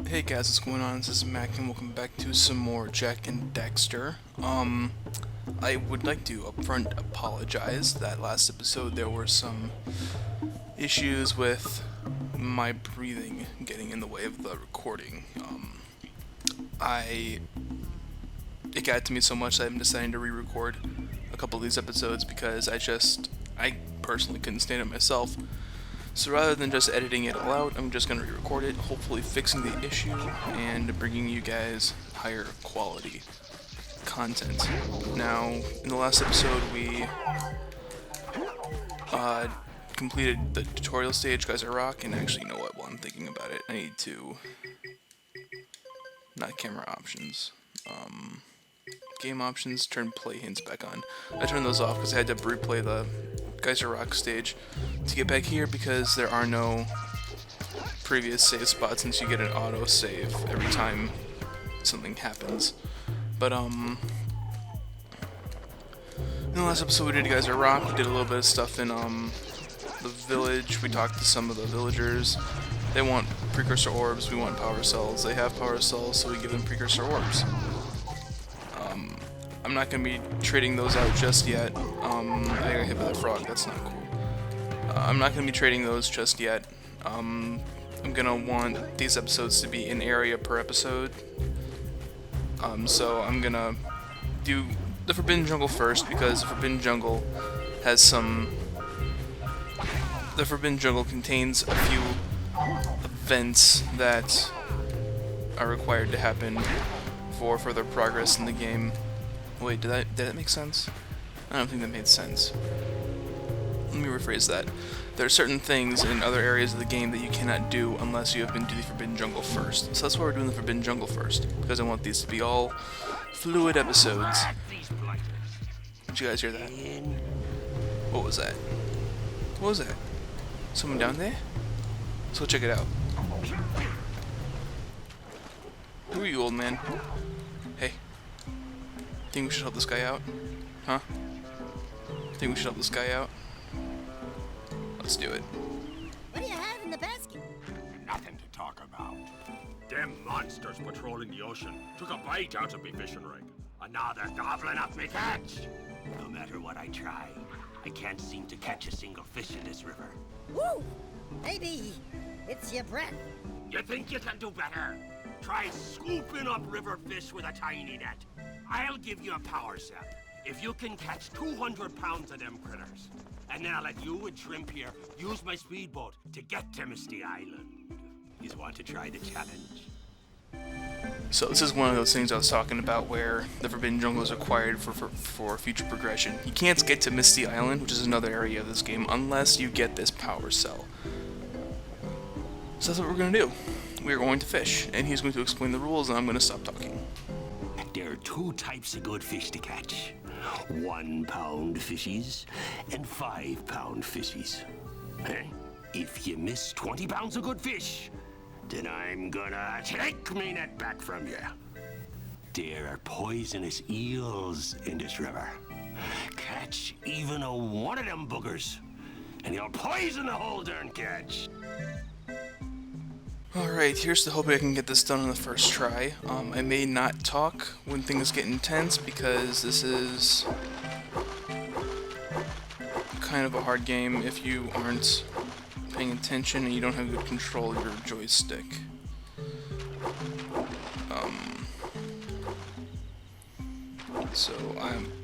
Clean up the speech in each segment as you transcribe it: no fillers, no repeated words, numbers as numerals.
Hey guys, what's going on? This is Mac and welcome back to some more Jak and Daxter. I would like to upfront apologize that last episode there were some issues with my breathing getting in the way of the recording. I it got to me so much that I'm deciding to re-record a couple of these episodes because I personally couldn't stand it myself. So rather than just editing it all out, I'm just going to re-record it, hopefully fixing the issue and bringing you guys higher quality content. Now, in the last episode we completed the tutorial stage, Guys Are Rock, and actually, you know what, while I'm thinking about it, I need to... not camera options. Game options, turn play hints back on. I turned those off because I had to replay the Guys Are Rock stage to get back here because there are no previous save spots since you get an auto save every time something happens. But in the last episode we did Guys Are Rock, we did a little bit of stuff in the village. We talked to some of the villagers. They want Precursor orbs, we want power cells. They have power cells, so we give them Precursor orbs. I'm not going to be trading those out just yet. I got hit by that frog, that's not cool. I'm not going to be trading those just yet. I'm going to want these episodes to be an area per episode. So I'm going to do the Forbidden Jungle first, because the Forbidden Jungle has some... The Forbidden Jungle contains a few events that are required to happen for further progress in the game. Wait, did that make sense? I don't think that made sense. Let me rephrase that. There are certain things in other areas of the game that you cannot do unless you have been to the Forbidden Jungle first. So that's why we're doing the Forbidden Jungle first, because I want these to be all fluid episodes. Did you guys hear that? What was that? What was that? Someone down there? Let's go check it out. Who are you, old man? Hey. Think we should help this guy out? Huh? Think we should help this guy out? Let's do it. What do you have in the basket? Nothing to talk about. Them monsters patrolling the ocean took a bite out of me fishing rig. And now they're gobbling up me catch. No matter what I try, I can't seem to catch a single fish in this river. Woo! Maybe it's your breath. You think you can do better? Try scooping up river fish with a tiny net. I'll give you a power cell if you can catch 200 pounds of them critters. And then I'll let you and Shrimp here use my speedboat to get to Misty Island. You want to try the challenge? So this is one of those things I was talking about where the Forbidden Jungle is required for future progression. You can't get to Misty Island, which is another area of this game, unless you get this power cell. So that's what we're going to do. We're going to fish, and he's going to explain the rules, and I'm going to stop talking. There are two types of good fish to catch. 1 pound fishies and 5 pound fishies. If you miss 20 pounds of good fish, then I'm gonna take me net back from you. There are poisonous eels in this river. Catch even one of them boogers, and you'll poison the whole darn catch. Alright, here's to hoping I can get this done on the first try. I may not talk when things get intense because this is kind of a hard game if you aren't paying attention and you don't have good control of your joystick. So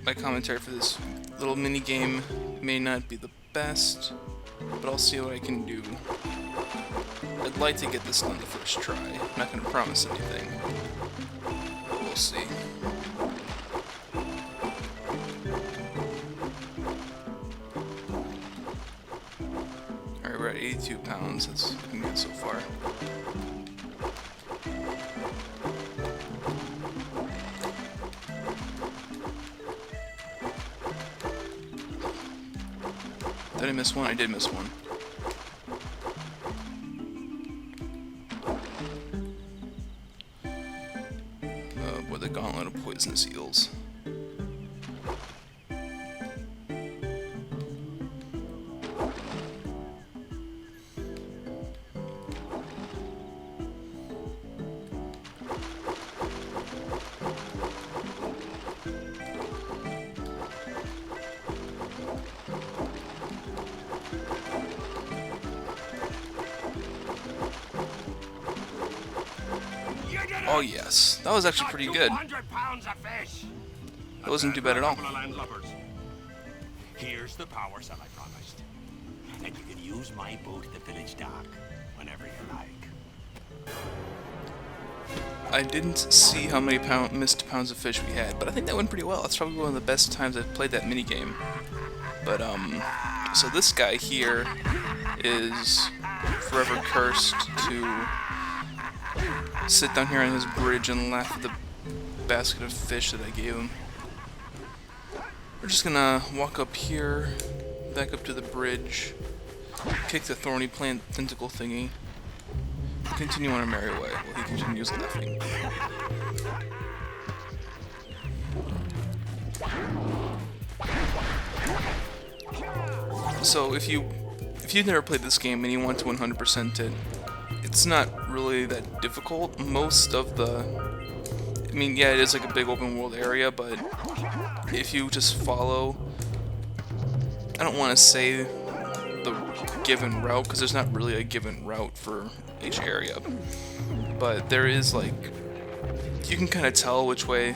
my commentary for this little mini game may not be the best, but I'll see what I can do. I'd like to get this done the first try. I'm not going to promise anything. We'll see. Alright, we're at 82 pounds. That's looking good so far. Did I miss one? I did miss one. With a gauntlet of poisonous eels. Oh yes, that was actually pretty good. 200 pounds of fish. That wasn't too bad at all. Here's the power cell I promised. And you can use my boat at the village dock whenever you like. I didn't see how many missed pounds of fish we had, but I think that went pretty well. That's probably one of the best times I've played that minigame. But, so this guy here is forever cursed to sit down here on his bridge and laugh at the basket of fish that I gave him. We're just gonna walk up here, back up to the bridge, kick the thorny plant tentacle thingy, continue on our merry way while he continues laughing. So if you've never played this game and you want to 100% it, it's not really that difficult. Most of I mean, yeah, it is like a big open world area, but if you just follow, I don't want to say the given route, because there's not really a given route for each area, but there is, like, you can kind of tell which way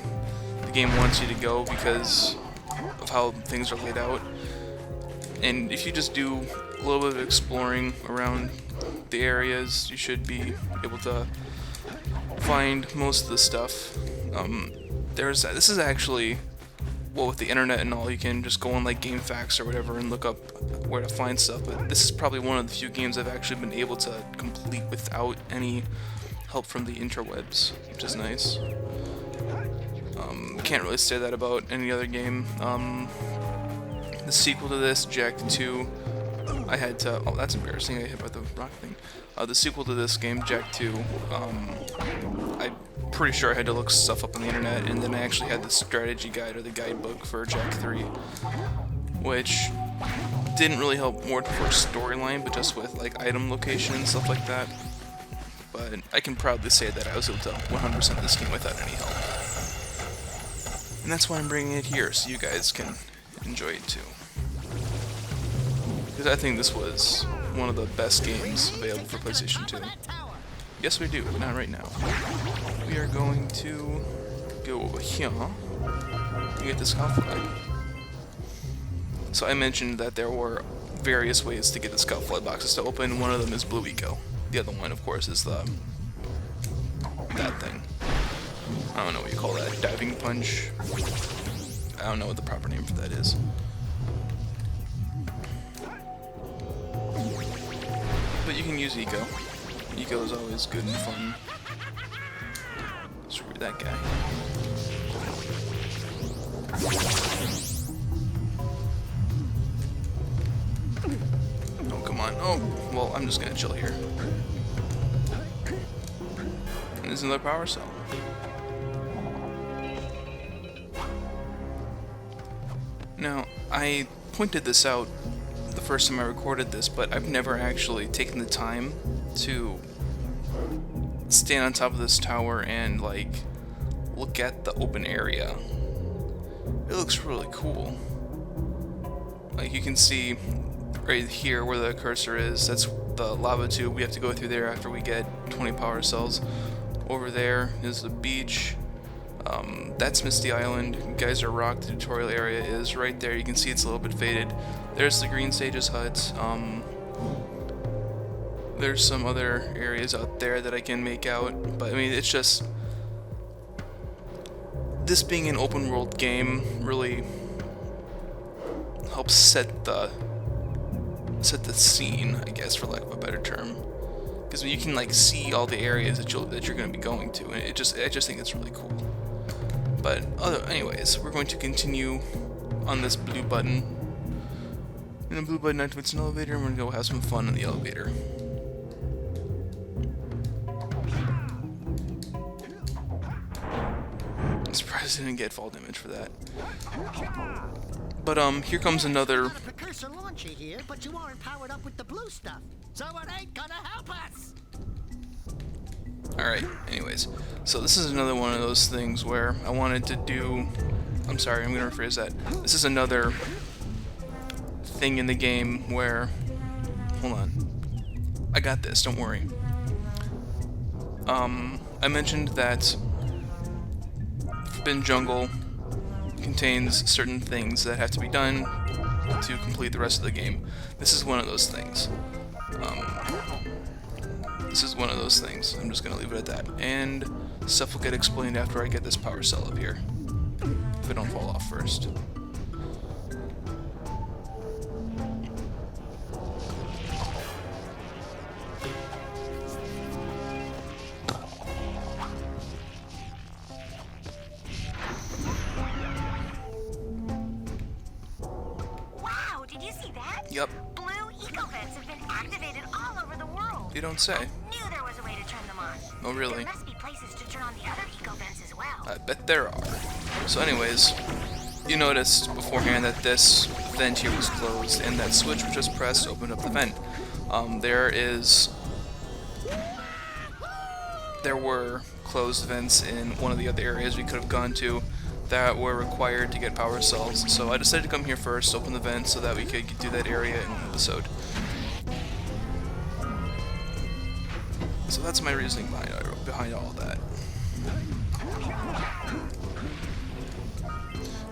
the game wants you to go because of how things are laid out. And if you just do a little bit of exploring around the areas, you should be able to find most of the stuff. This is actually, well, with the internet and all, you can just go on like GameFAQs or whatever and look up where to find stuff, but this is probably one of the few games I've actually been able to complete without any help from the interwebs, which is nice. Can't really say that about any other game. The sequel to this, Jak 2, I had to... Oh, that's embarrassing, I hit by the rock thing. The sequel to this game, Jak 2, I'm pretty sure I had to look stuff up on the internet, and then I actually had the strategy guide or the guidebook for Jak 3, which didn't really help more towards storyline, but just with like item location and stuff like that. But I can proudly say that I was able to 100% this game without any help. And that's why I'm bringing it here, so you guys can enjoy it too. Because I think this was one of the best games available for PlayStation 2. Yes, we do, but not right now. We are going to go over here and get this Scout Flag. So I mentioned that there were various ways to get the Scout Flag boxes to open. One of them is Blue Eco. The other one, of course, is that thing. I don't know what you call that. Diving punch. I don't know what the proper name for that is. But you can use Eco. Eco is always good and fun. Screw that guy. Oh, come on. Oh, well, I'm just gonna chill here. And there's another power cell. Now, I pointed this out the first time I recorded this, but I've never actually taken the time to stand on top of this tower and, like, look at the open area. It looks really cool. Like, you can see right here where the cursor is, that's the lava tube. We have to go through there after we get 20 power cells. Over there is the beach. That's Misty Island. Geyser Rock, the tutorial area, is right there. You can see it's a little bit faded. There's the Green Sage's hut. There's some other areas out there that I can make out, but I mean, it's just... This being an open world game really helps set the scene, I guess, for lack of a better term. Because you can like see all the areas that you're going to be going to, and I just think it's really cool. But anyways, we're going to continue on this blue button. And the blue button activates an elevator, and we're going to go have some fun in the elevator. I'm surprised I didn't get fall damage for that. But here comes another... Precursor launcher here, but you aren't powered up with the blue stuff, so it ain't gonna help us. Alright, anyways. So this is another one of those things where I wanted to do... I'm sorry, I'm going to rephrase that. This is another thing in the game where... Hold on. I got this, don't worry. I mentioned that Forbidden Jungle contains certain things that have to be done to complete the rest of the game. This is one of those things. I'm just gonna leave it at that. And stuff will get explained after I get this power cell up here. If I don't fall off first. Wow, did you see that? Yep, Blue eco vents have been activated all over the world. you don't say. Knew there was a way to turn them on. Oh, really? There must be places to turn on the other eco vents as well. I bet there are. So anyways, you noticed beforehand that this vent here was closed, and that switch was just pressed opened up the vent. There were closed vents in one of the other areas we could have gone to that were required to get power cells, so I decided to come here first, open the vent, so that we could do that area in one episode. So that's my reasoning behind all that.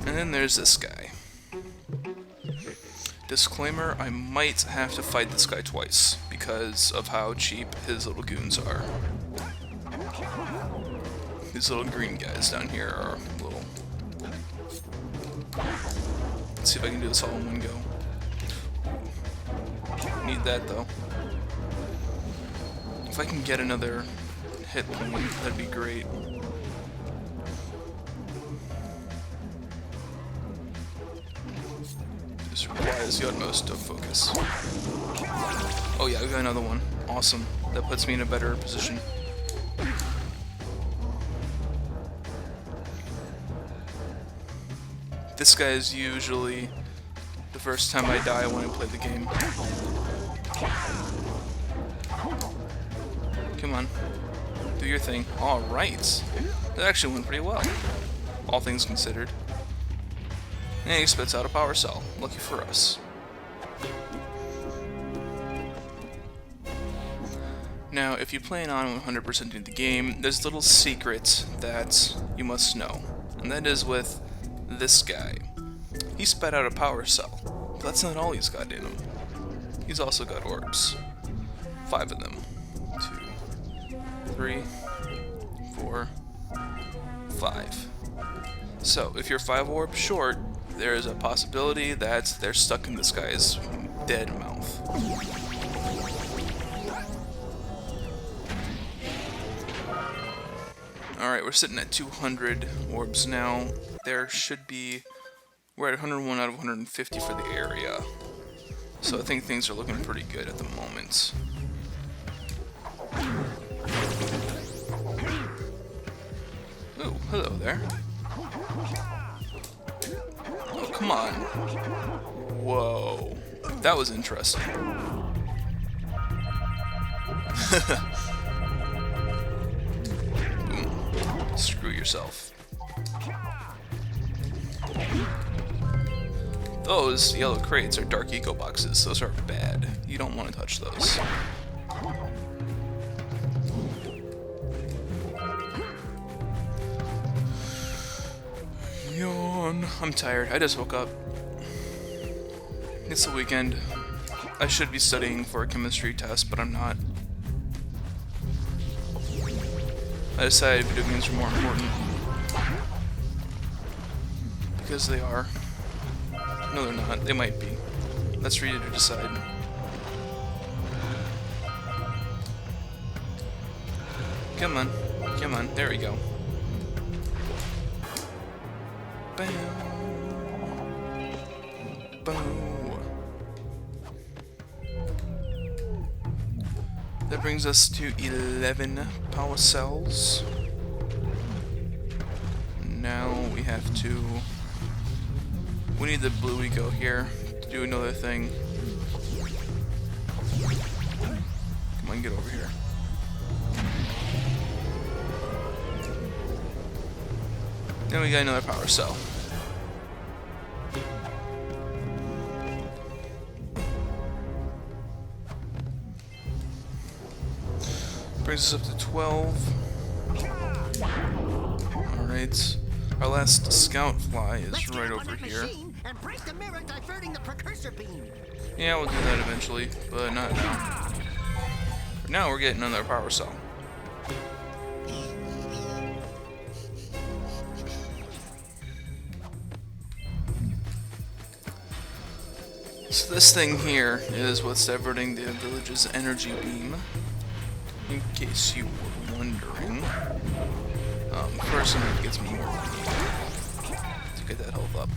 And then there's this guy. Disclaimer, I might have to fight this guy twice because of how cheap his little goons are. These little green guys down here are little... Let's see if I can do this all in one go. Need that though. If I can get another hit point, that'd be great. This requires the utmost of focus. Oh yeah, we got another one. Awesome. That puts me in a better position. This guy is usually the first time I die when I play the game. Come on. Do your thing. Alright. That actually went pretty well. All things considered. And he spits out a power cell. Lucky for us. Now, if you plan on 100%ing the game, there's a little secret that you must know. And that is with this guy. He spat out a power cell. But that's not all he's got in him. He's also got orbs. 5 of them. 2, 3, 4, 5. So, if you're 5 orbs short, there is a possibility that they're stuck in this guy's dead mouth. Alright, we're sitting at 200 orbs now. There should be... We're at 101 out of 150 for the area. So I think things are looking pretty good at the moment. Ooh, hello there. Oh, come on. Whoa. That was interesting. Boom. Screw yourself. Those yellow crates are dark eco boxes. Those are bad. You don't want to touch those. Yawn. I'm tired. I just woke up. It's the weekend. I should be studying for a chemistry test, but I'm not. I decided video games are more important. Because they are. No, they're not. They might be. That's for you to decide. Come on. Come on. There we go. Bam. Boom. That brings us to 11 power cells. Now we have to... We need the blue eco here to do another thing. Come on, get over here. Then we got another power cell. Brings us up to 12. Alright. Our last scout fly is Let's get right up on over that here. machine and break the mirror diverting the Precursor beam. Yeah, we'll do that eventually, but not now. For now, we're getting another power cell. So this thing here is what's diverting the village's energy beam. In case you were wondering. First I'm gonna get some more money to get that health up.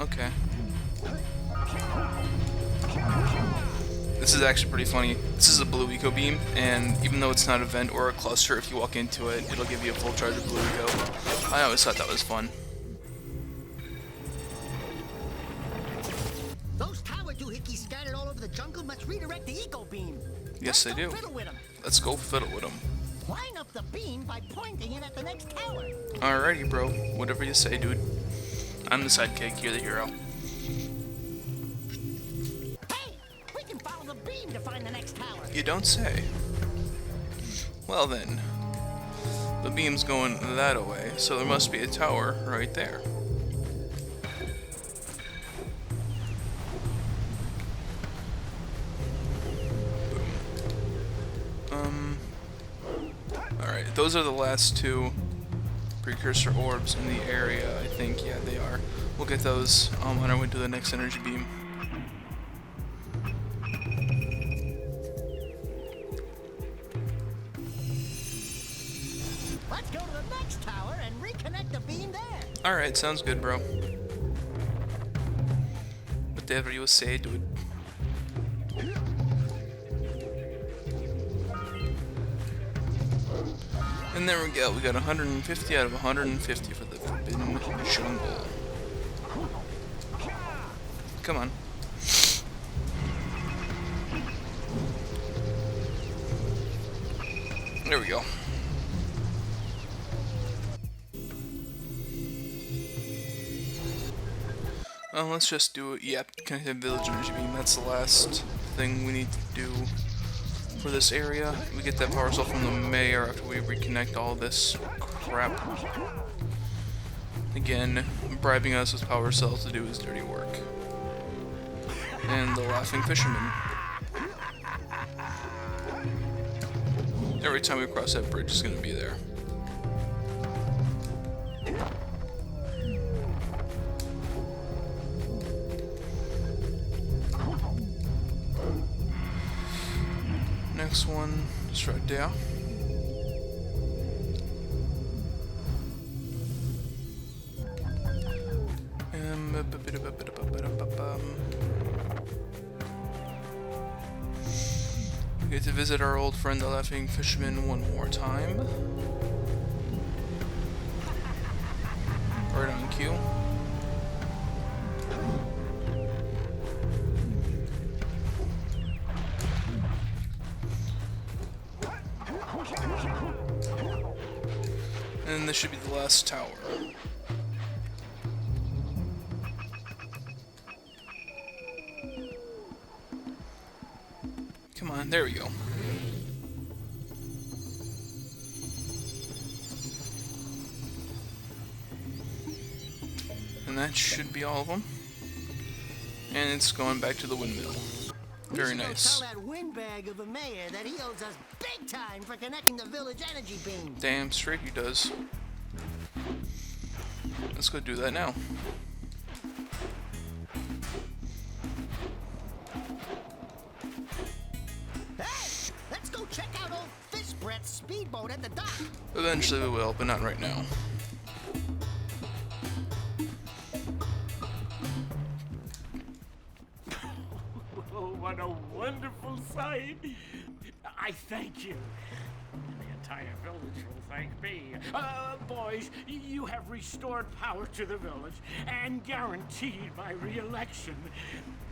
Okay. This is actually pretty funny. This is a blue eco beam, and even though it's not a vent or a cluster, if you walk into it, it'll give you a full charge of blue eco. I always thought that was fun. Those tower doohickeys scattered all over the jungle must redirect the eco beam. Yes, they Let's do. go fiddle with 'em. Let's go fiddle with them. Line up the beam by pointing it at the next tower. Alrighty, bro. Whatever you say, dude. I'm the sidekick, you're the hero. Hey, we can follow the beam to find the next tower. You don't say. Well then. The beam's going that way, so there must be a tower right there. Alright, those are the last two Precursor orbs in the area, I think. Yeah, they are. We'll get those on our way to the next energy beam. Let's go to the next tower and reconnect the beam there. Alright, sounds good, bro. Whatever you say, dude. And there we go, we got 150 out of 150 for the Forbidden Jungle. Come on. There we go. Well, let's just do it. Yep, connect the village energy beam. That's the last thing we need to do for this area. We get that power cell from the mayor after we reconnect all this crap. Again, bribing us with power cells to do his dirty work. And the laughing fisherman. Every time we cross that bridge, is going to be there. Next one is right there. We get to visit our old friend the Laughing Fisherman one more time. Right on cue. And this should be the last tower. Come on, there we go. And that should be all of them. And it's going back to the windmill. Very nice. Tell that windbag of a mayor that he owes us big time for connecting the village energy beam. Damn straight he does. Let's go do that now. Hey, let's go check out old Fish Brett's speedboat at the dock. Eventually we will, but not right now. Oh, what a wonderful sight! I thank you. And the entire village will thank me. Boys, you have restored power to the village and guaranteed my re-election.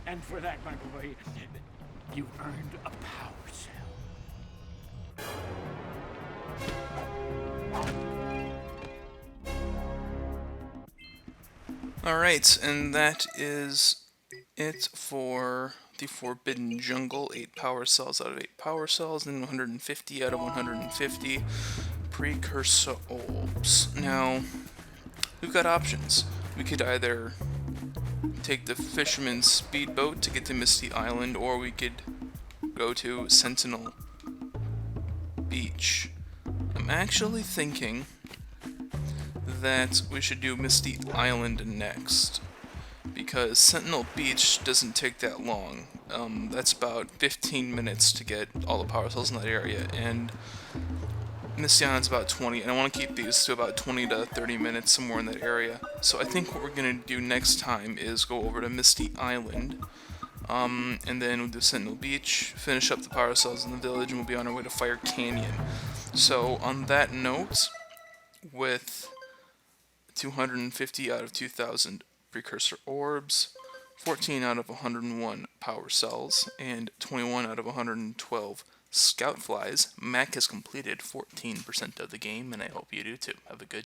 And for that, my boy, you earned a power cell. Alright, and that is it for the Forbidden Jungle, 8 power cells out of 8 power cells, and 150 out of 150 Precursor orbs. Now, we've got options. We could either take the Fisherman's Speedboat to get to Misty Island, or we could go to Sentinel Beach. I'm actually thinking that we should do Misty Island next, because Sentinel Beach doesn't take that long. That's about 15 minutes to get all the power cells in that area, and Misty Island's about 20, and I want to keep these to about 20 to 30 minutes, somewhere in that area. So I think what we're going to do next time is go over to Misty Island, and then we'll do Sentinel Beach, finish up the power cells in the village, and we'll be on our way to Fire Canyon. So on that note, with 250 out of 2,000 Precursor orbs, 14 out of 101 power cells, and 21 out of 112 Scout Flies, Mac has completed 14% of the game, and I hope you do too. Have a good